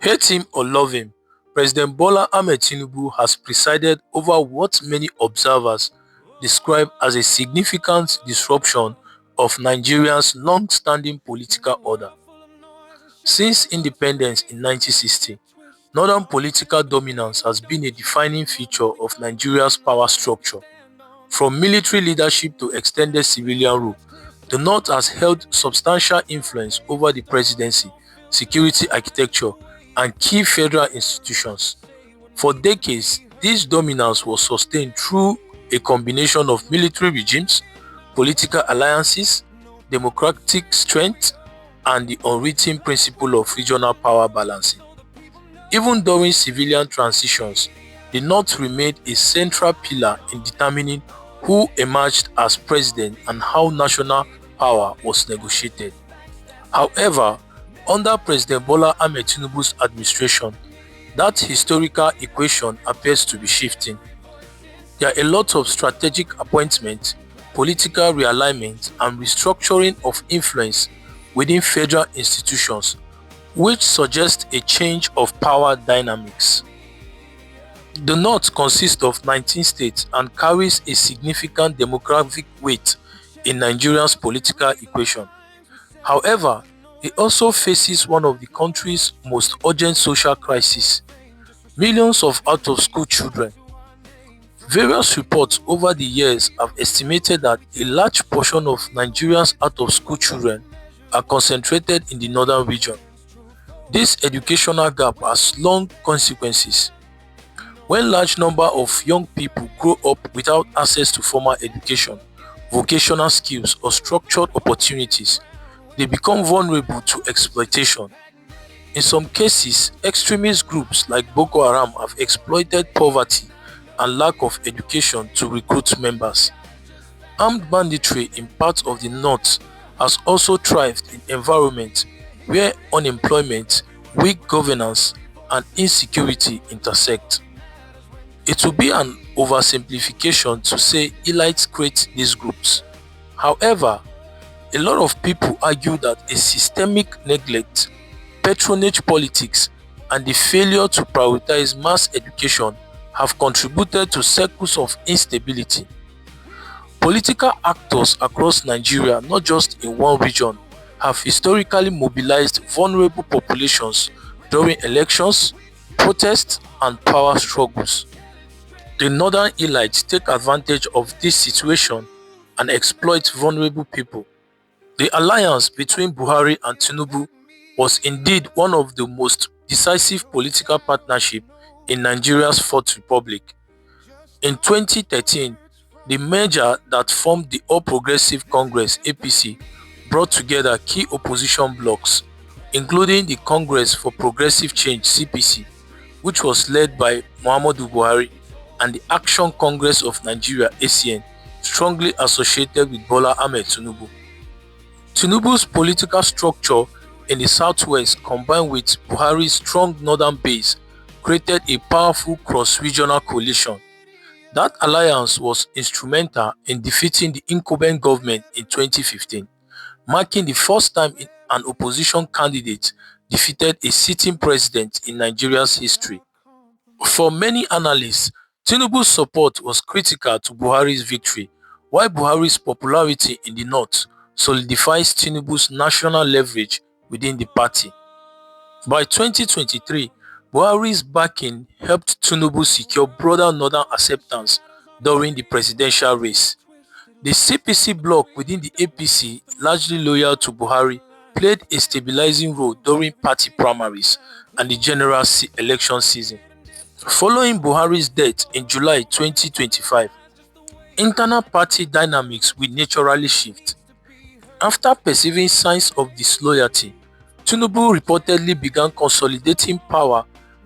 Hate him or love him, President Bola Ahmed Tinubu has presided over what many observers describe as a significant disruption of Nigeria's long-standing political order. Since independence in 1960, northern political dominance has been a defining feature of Nigeria's power structure. From military leadership to extended civilian rule, the North has held substantial influence over the presidency, security architecture, and key federal institutions. For decades, this dominance was sustained through a combination of military regimes, political alliances, democratic strength, and the unwritten principle of regional power balancing. Even during civilian transitions, the North remained a central pillar in determining who emerged as president and how national power was negotiated. However, under President Bola Ahmed Tinubu's administration, that historical equation appears to be shifting. There are a lot of strategic appointments, political realignment, and restructuring of influence within federal institutions, which suggests a change of power dynamics. The North consists of 19 states and carries a significant demographic weight in Nigeria's political equation. However, it also faces one of the country's most urgent social crises: millions of out-of-school children. Various reports over the years have estimated that a large portion of Nigeria's out-of-school children are concentrated in the northern region. This educational gap has long consequences. When large number of young people grow up without access to formal education, vocational skills, or structured opportunities, they become vulnerable to exploitation. In some cases, extremist groups like Boko Haram have exploited poverty and lack of education to recruit members. Armed banditry in parts of the north has also thrived in environments where unemployment, weak governance, and insecurity intersect. It would be an oversimplification to say elites create these groups. However, a lot of people argue that a systemic neglect, patronage politics, and the failure to prioritize mass education have contributed to cycles of instability. Political actors across Nigeria, not just in one region, have historically mobilized vulnerable populations during elections, protests, and power struggles. The northern elites take advantage of this situation and exploit vulnerable people. The alliance between Buhari and Tinubu was indeed one of the most decisive political partnerships in Nigeria's Fourth Republic. In 2013, the merger that formed the All Progressive Congress (APC) brought together key opposition blocs, including the Congress for Progressive Change (CPC), which was led by Muhammadu Buhari, and the Action Congress of Nigeria (ACN), strongly associated with Bola Ahmed Tinubu. Tinubu's political structure in the southwest, combined with Buhari's strong northern base, created a powerful cross-regional coalition. That alliance was instrumental in defeating the incumbent government in 2015, marking the first time an opposition candidate defeated a sitting president in Nigeria's history. For many analysts, Tinubu's support was critical to Buhari's victory, while Buhari's popularity in the north solidifies Tinubu's national leverage within the party. By 2023, Buhari's backing helped Tinubu secure broader northern acceptance during the presidential race. The CPC bloc within the APC, largely loyal to Buhari, played a stabilizing role during party primaries and the general election season. Following Buhari's death in July 2025, internal party dynamics will naturally shift. After perceiving signs of disloyalty, Tinubu reportedly began consolidating power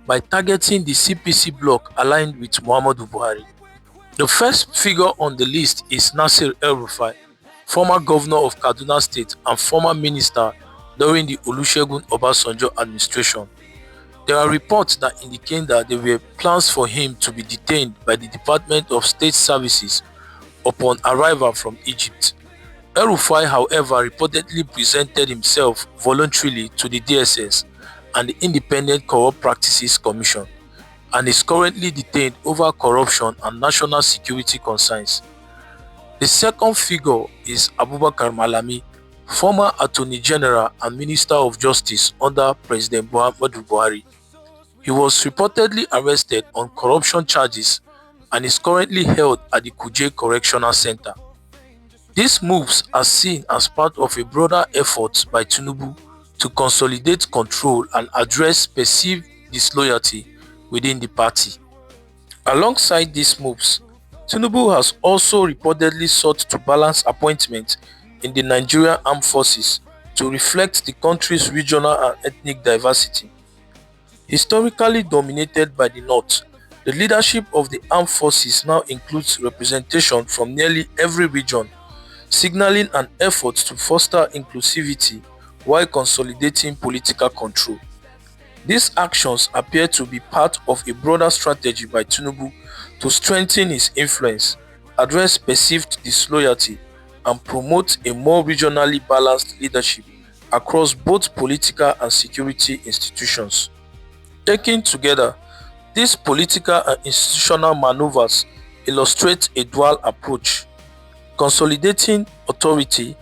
by targeting the CPC bloc aligned with Muhammadu Buhari. The first figure on the list is Nasir El-Rufai, former governor of Kaduna State and former minister during the Olusegun Obasanjo administration. There are reports that indicate that there were plans for him to be detained by the Department of State Services upon arrival from Egypt. El-Rufai, however, reportedly presented himself voluntarily to the DSS and the Independent Corrupt Practices Commission, and is currently detained over corruption and national security concerns. The second figure is Abubakar Malami, former Attorney General and Minister of Justice under President Muhammadu Buhari. He was reportedly arrested on corruption charges and is currently held at the Kuje Correctional Center. These moves are seen as part of a broader effort by Tinubu to consolidate control and address perceived disloyalty within the party. Alongside these moves, Tinubu has also reportedly sought to balance appointments in the Nigerian Armed Forces to reflect the country's regional and ethnic diversity. Historically dominated by the North, the leadership of the armed forces now includes representation from nearly every region, signaling an effort to foster inclusivity while consolidating political control. These actions appear to be part of a broader strategy by Tinubu to strengthen his influence, address perceived disloyalty, and promote a more regionally balanced leadership across both political and security institutions. Taken together, these political and institutional maneuvers illustrate a dual approach: consolidating authority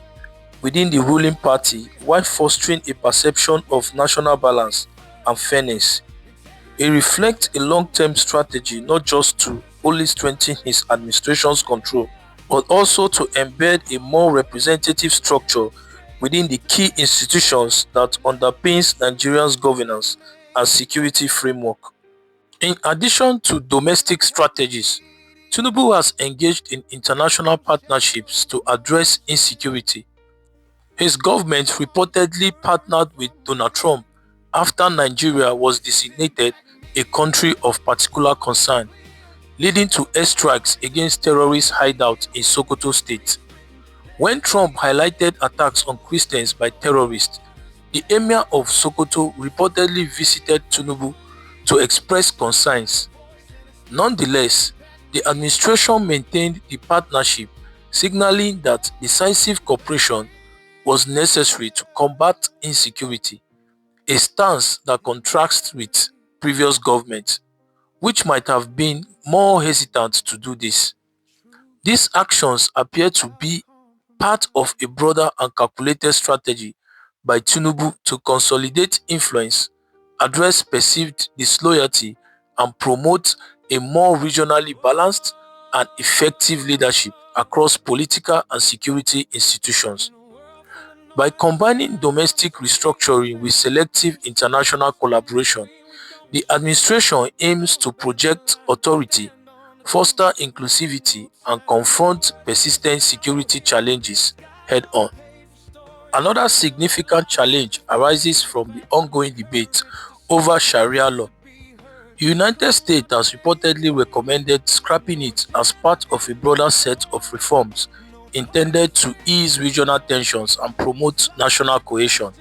within the ruling party while fostering a perception of national balance and fairness. It reflects a long-term strategy not just to only strengthen his administration's control, but also to embed a more representative structure within the key institutions that underpins Nigeria's governance and security framework. In addition to domestic strategies, Tinubu has engaged in international partnerships to address insecurity. His government reportedly partnered with Donald Trump after Nigeria was designated a country of particular concern, leading to airstrikes against terrorist hideouts in Sokoto State. When Trump highlighted attacks on Christians by terrorists, the Emir of Sokoto reportedly visited Tinubu to express concerns. Nonetheless, the administration maintained the partnership, signaling that decisive cooperation was necessary to combat insecurity, a stance that contrasts with previous governments, which might have been more hesitant to do this. These actions appear to be part of a broader and calculated strategy by Tinubu to consolidate influence, address perceived disloyalty, and promote a more regionally balanced and effective leadership across political and security institutions. By combining domestic restructuring with selective international collaboration, the administration aims to project authority, foster inclusivity, and confront persistent security challenges head-on. Another significant challenge arises from the ongoing debate over Sharia law. The United States has reportedly recommended scrapping it as part of a broader set of reforms intended to ease regional tensions and promote national cohesion.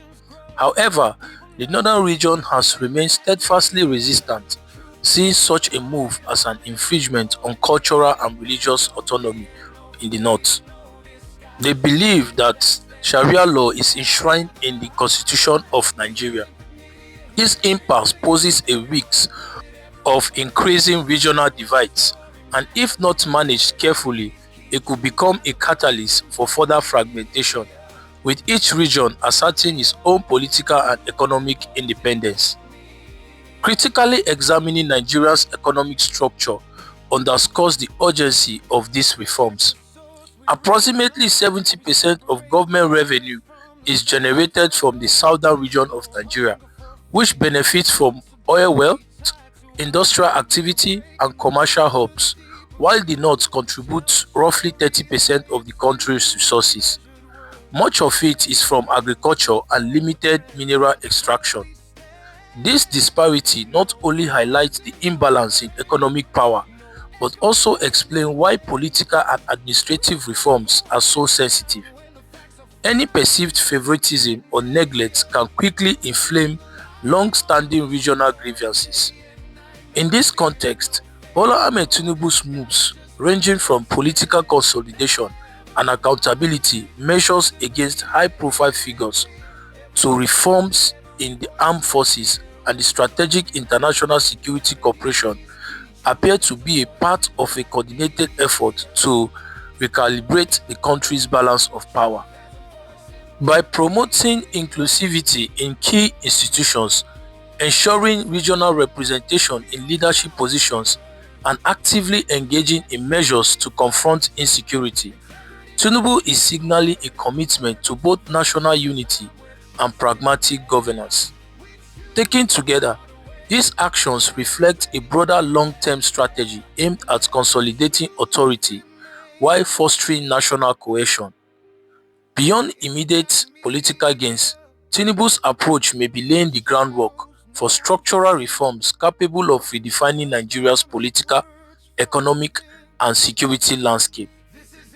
However, the northern region has remained steadfastly resistant, seeing such a move as an infringement on cultural and religious autonomy in the north. They believe that Sharia law is enshrined in the Constitution of Nigeria. This impasse poses a risk of increasing regional divides, and if not managed carefully, it could become a catalyst for further fragmentation, with each region asserting its own political and economic independence. Critically examining Nigeria's economic structure underscores the urgency of these reforms. Approximately 70% of government revenue is generated from the southern region of Nigeria, which benefits from oil wealth, industrial activity, and commercial hubs, while the north contributes roughly 30% of the country's resources. Much of it is from agriculture and limited mineral extraction. This disparity not only highlights the imbalance in economic power, but also explains why political and administrative reforms are so sensitive. Any perceived favoritism or neglect can quickly inflame long-standing regional grievances. In this context, Bola Ahmed Tinubu's moves, ranging from political consolidation and accountability measures against high-profile figures to reforms in the armed forces and the Strategic International Security Cooperation appear to be a part of a coordinated effort to recalibrate the country's balance of power. By promoting inclusivity in key institutions, ensuring regional representation in leadership positions, and actively engaging in measures to confront insecurity, Tinubu is signaling a commitment to both national unity and pragmatic governance. Taken together, these actions reflect a broader long-term strategy aimed at consolidating authority while fostering national cohesion. Beyond immediate political gains, Tinubu's approach may be laying the groundwork for structural reforms capable of redefining Nigeria's political, economic, and security landscape.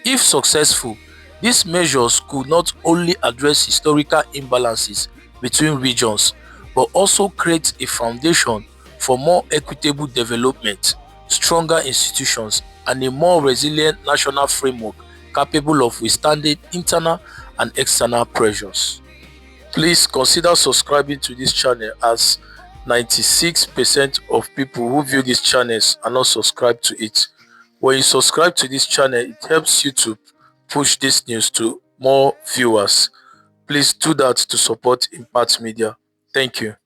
If successful, these measures could not only address historical imbalances between regions but also create a foundation for more equitable development, stronger institutions, and a more resilient national framework capable of withstanding internal and external pressures. Please consider subscribing to this channel, as 96% of people who view these channels are not subscribed to it. When you subscribe to this channel, it helps you to push this news to more viewers. Please do that to support Impact Media. Thank you.